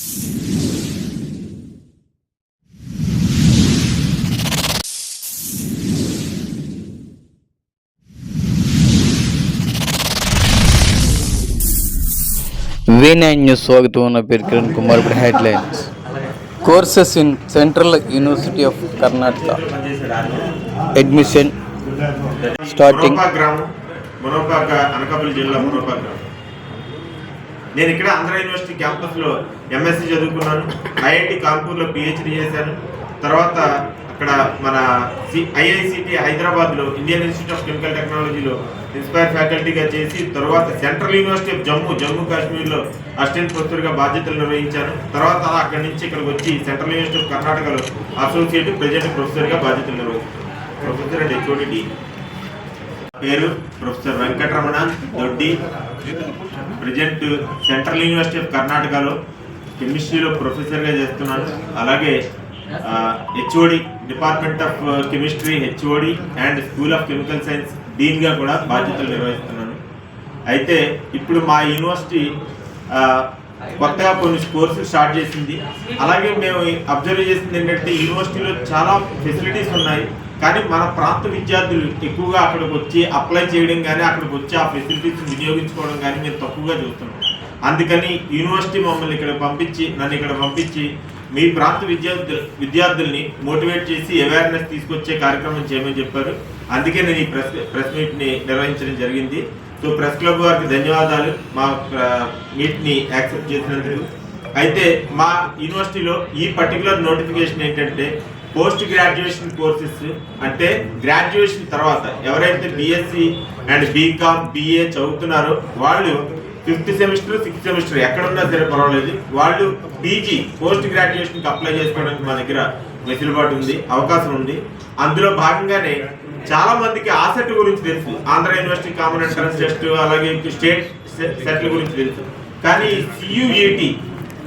V9 news స్వాగతం. నా పేరు కిరణ్ కుమార్. ఇప్పుడు headlines. Courses in central university of Karnataka admission starting. Anakapalli జిల్లా మునోపా గ్రామం. నేను ఇక్కడ ఆంధ్ర యూనివర్సిటీ క్యాంపస్లో ఎంఎస్సీ చదువుకున్నాను. ఐఐటి కాన్పూర్లో పిహెచ్డి చేశాను. తర్వాత అక్కడ మన ఐఐసిటి హైదరాబాద్లో ఇండియన్ ఇన్స్టిట్యూట్ ఆఫ్ కెమికల్ టెక్నాలజీలో ఇన్స్పైర్ ఫ్యాకల్టీగా చేసి తర్వాత సెంట్రల్ యూనివర్సిటీ ఆఫ్ జమ్మూ కాశ్మీర్లో అసిస్టెంట్ ప్రొఫెసర్గా బాధ్యతలు నిర్వహించాను. తర్వాత అక్కడి నుంచి ఇక్కడికి వచ్చి సెంట్రల్ యూనివర్సిటీ ఆఫ్ కర్ణాటకలో అసోసియేట్ ప్రెసిడెంట్ ప్రొఫెసర్గా బాధ్యతలు నిర్వహించాను. Professor and HOD. పేరు professor Venkataramana Doddi. Present central university of కర్ణాటకలో కెమిస్ట్రీలో ప్రొఫెసర్గా చేస్తున్నాను. అలాగే HOD department of chemistry HOD and school of chemical science డీన్గా కూడా బాధ్యతలు నిర్వహిస్తున్నాను. అయితే ఇప్పుడు మా యూనివర్సిటీ కొత్తగా కొన్ని కోర్సులు స్టార్ట్ చేసింది. అలాగే మేము అబ్జర్వ్ చేసింది ఏంటంటే యూనివర్సిటీలో చాలా ఫెసిలిటీస్ ఉన్నాయి, కానీ మన ప్రాంత విద్యార్థులు ఎక్కువగా అక్కడికి వచ్చి అప్లై చేయడం కానీ అక్కడికి వచ్చి ఆ ఫెసిలిటీస్ వినియోగించుకోవడం కానీ మేము తక్కువగా చూస్తున్నాం. అందుకని యూనివర్సిటీ మమ్మల్ని నన్ను ఇక్కడ పంపించి మీ ప్రాంత విద్యార్థుల్ని మోటివేట్ చేసి అవేర్నెస్ తీసుకొచ్చే కార్యక్రమం చేయమని చెప్పారు. అందుకే నేను ఈ ప్రెస్ మీట్ని నిర్వహించడం జరిగింది. సో ప్రెస్ క్లబ్ వారికి ధన్యవాదాలు మా మీట్ని యాక్సెప్ట్ చేసినందుకు. అయితే మా యూనివర్సిటీలో ఈ పర్టికులర్ నోటిఫికేషన్ ఏంటంటే పోస్ట్ గ్రాడ్యుయేషన్ కోర్సెస్, అంటే గ్రాడ్యుయేషన్ తర్వాత ఎవరైతే బీఎస్సీ అండ్ బీకామ్ బిఏ చదువుతున్నారో వాళ్ళు 5th సెమిస్టర్ 6th సెమిస్టర్ ఎక్కడున్నా సరే పర్వాలేదు, వాళ్ళు పీజీ పోస్ట్ గ్రాడ్యుయేషన్కి అప్లై చేసుకోవడానికి మా దగ్గర వెసులుబాటు ఉంది, అవకాశం ఉంది. అందులో భాగంగానే చాలా మందికి ఆసెట్ గురించి తెలుసు, Andhra university common entrance test, అలాగే స్టేట్ సెట్ల గురించి తెలుసు. కానీ CUET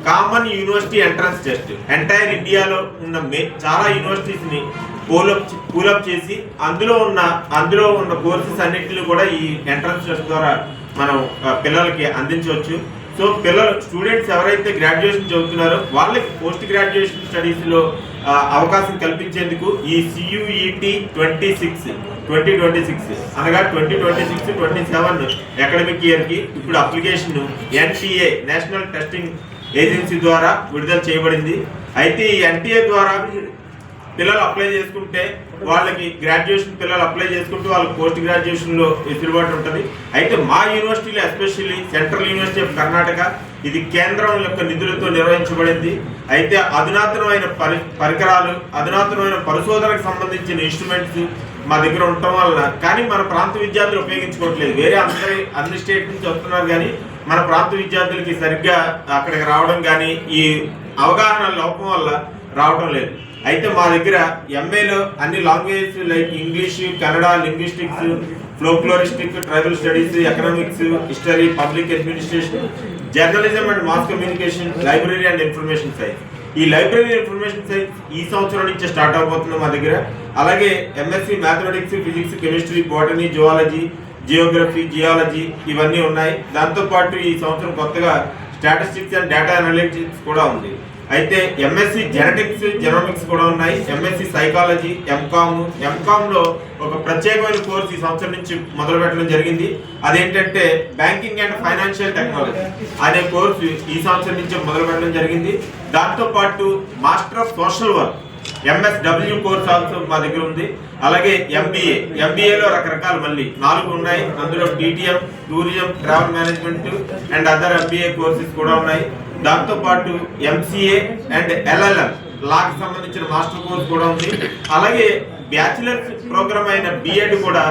common university entrance test entire ఇండియాలో ఉన్న చాలా యూనివర్సిటీస్ని పూలప్ చేసి అందులో ఉన్న కోర్సెస్ అన్నింటినీ కూడా ఈ ఎంట్రన్స్ టెస్ట్ ద్వారా మనం పిల్లలకి అందించవచ్చు. సో స్టూడెంట్స్ ఎవరైతే గ్రాడ్యుయేషన్ చదువుతున్నారో వాళ్ళకి పోస్ట్ గ్రాడ్యుయేషన్ స్టడీస్లో అవకాశం కల్పించేందుకు ఈ సియుఈటి 2026 అనగా 2026-27 అకాడమిక్ ఇయర్కి ఇప్పుడు application NTA national testing agency ద్వారా విడుదల చేయబడింది. అయితే ఈ ఎన్టీఏ ద్వారా పిల్లలు అప్లై చేసుకుంటే వాళ్ళకి వాళ్ళకి పోస్ట్ గ్రాడ్యుయేషన్లో వెసులుబాటు ఉంటుంది. అయితే మా యూనివర్సిటీలో especially central university of Karnataka ఇది కేంద్రం యొక్క నిధులతో నిర్వహించబడింది. అయితే అధునాతనమైన పరికరాలు, అధునాతనమైన పరిశోధనకు సంబంధించిన ఇన్స్ట్రుమెంట్స్ మా దగ్గర ఉండటం వల్ల, కానీ మన ప్రాంత విద్యార్థులు ఉపయోగించుకోవట్లేదు. వేరే అన్ని స్టేట్ నుంచి వస్తున్నారు, కానీ మన ప్రాంత విద్యార్థులకి సరిగ్గా అక్కడికి రావడం కానీ ఈ అవగాహన లోపం వల్ల రావడం లేదు. అయితే మా దగ్గర ఎంఏలో అన్ని languages like English, Kannada, linguistics, folkloristic, tribal studies, economics, history, public administration, journalism and mass communication, library and information science. ఈ లైబ్రరీ ఇన్ఫర్మేషన్ సైన్స్ ఈ సంవత్సరం నుంచే స్టార్ట్ అవబోతుంది మా దగ్గర. అలాగే MSc mathematics, physics, chemistry, botany, zoology, geography, geology ఇవన్నీ ఉన్నాయి. దాంతోపాటు ఈ సంవత్సరం కొత్తగా స్టాటిస్టిక్స్ అండ్ డేటా అనలిటిక్స్ కూడా ఉంది. అయితే ఎంఎస్సి జెనెటిక్స్, జెనోమిక్స్ కూడా ఉన్నాయి. ఎంఎస్సి సైకాలజీ, ఎంకామ్లో ఒక ప్రత్యేకమైన కోర్సు ఈ సంవత్సరం నుంచి మొదలు పెట్టడం జరిగింది. అదేంటంటే బ్యాంకింగ్ అండ్ ఫైనాన్షియల్ టెక్నాలజీ అనే కోర్సు ఈ సంవత్సరం నుంచి మొదలు పెట్టడం జరిగింది. దాంతోపాటు master of social work MSW course also మా దగ్గర ఉంది. అలాగే ఎంబీఏలో రకరకాలు మళ్ళీ 4 ఉన్నాయి. అందులో DTM, tourism, travel management and other MBA courses కూడా ఉన్నాయి. దాంతోపాటు MCA అండ్ LLM లాకి సంబంధించిన మాస్టర్ కోర్స్ కూడా ఉంది. అలాగే బ్యాచిలర్స్ ప్రోగ్రామ్ అయిన B.Ed కూడా,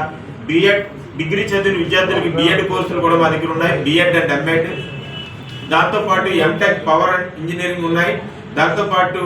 B.Ed డిగ్రీ చదివిన విద్యార్థులకి B.Ed కోర్సులు కూడా మా దగ్గర ఉన్నాయి, B.Ed అండ్ M.Ed. దాంతోపాటు M.Tech పవర్ అండ్ ఇంజనీరింగ్ ఉన్నాయి. దాంతోపాటు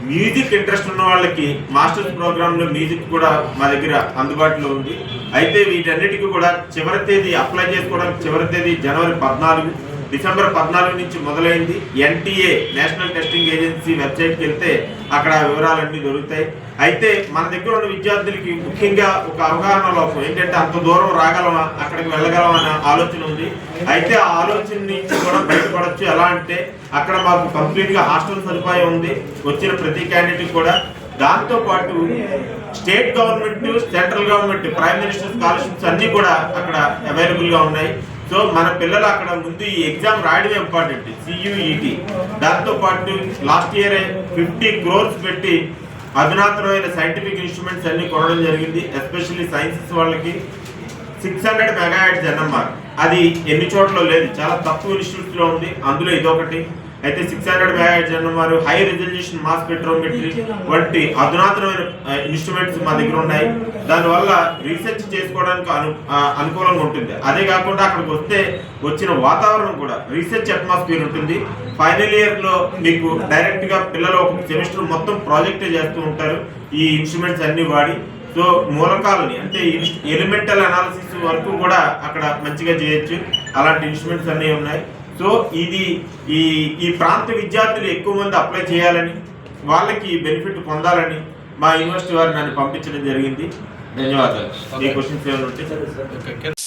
మ్యూజిక్ ఇంట్రెస్ట్ ఉన్న వాళ్ళకి మాస్టర్స్ ప్రోగ్రాంలో మ్యూజిక్ కూడా మా దగ్గర అందుబాటులో ఉంది. అయితే వీటన్నిటికీ కూడా చివరి తేదీ అప్లై చేసుకోవడానికి చివరి తేదీ జనవరి 14. డిసెంబర్ 14 నుంచి మొదలైంది. NTA నేషనల్ టెస్టింగ్ ఏజెన్సీ వెబ్సైట్కి వెళ్తే అక్కడ వివరాలన్నీ దొరుకుతాయి. అయితే మన దగ్గర ఉన్న విద్యార్థులకి ముఖ్యంగా ఒక అవగాహన లోపం ఏంటంటే అంత దూరం రాగలమా, అక్కడికి వెళ్ళగలమా అనే ఆలోచన ఉంది. అయితే ఆ ఆలోచన నుంచి కూడా బయటపడచ్చు. ఎలా అంటే అక్కడ మాకు కంప్లీట్గా హాస్టల్ సదుపాయం ఉంది వచ్చిన ప్రతి క్యాండిడేట్కి కూడా. దాంతోపాటు state government, central government, prime minister scholarships అన్నీ కూడా అక్కడ అవైలబుల్గా ఉన్నాయి. సో మన పిల్లలు అక్కడ ముందు ఈ ఎగ్జామ్ రాయడమే ఇంపార్టెంట్, CUET. దాంతోపాటు లాస్ట్ ఇయర్ 50 crores పెట్టి అధునాతనమైన సైంటిఫిక్ ఇన్స్ట్రుమెంట్స్ అన్ని కొనడం జరిగింది. ఎస్పెషల్లీ సైన్సెస్ వాళ్ళకి 600 MHz NMR, అది ఎన్ని చోట్ల లేదు, చాలా తక్కువ ఇన్స్టిట్యూట్స్లో ఉంది, అందులో ఇదొకటి. అయితే 600 MHz NMR, high resolution mass spectrometry వంటి అధునాతనమైన ఇన్స్ట్రుమెంట్స్ మా దగ్గర ఉన్నాయి. దానివల్ల రీసెర్చ్ చేసుకోవడానికి అనుకూలంగా ఉంటుంది. అదే కాకుండా అక్కడికి వస్తే వచ్చిన వాతావరణం కూడా రీసెర్చ్ అట్మాస్ఫియర్ ఉంటుంది. ఫైనల్ ఇయర్లో మీకు డైరెక్ట్గా పిల్లలు ఒక సెమిస్టర్ మొత్తం ప్రాజెక్టే చేస్తూ ఉంటారు ఈ ఇన్స్ట్రుమెంట్స్ అన్ని వాడి. సో మూలకాలని అంటే ఎలిమెంటల్ అనాలిసిస్ వరకు కూడా అక్కడ మంచిగా చేయొచ్చు. అలాంటి ఇన్స్ట్రుమెంట్స్ అన్నీ ఉన్నాయి. సో ఇది ఈ ప్రాంత విద్యార్థులు ఎక్కువ మంది అప్లై చేయాలని, వాళ్ళకి బెనిఫిట్ పొందాలని మా యూనివర్సిటీ వారు నన్ను పంపించడం జరిగింది. ధన్యవాదాలు. ఈ క్వశ్చన్స్ ఏమైనా ఉంటే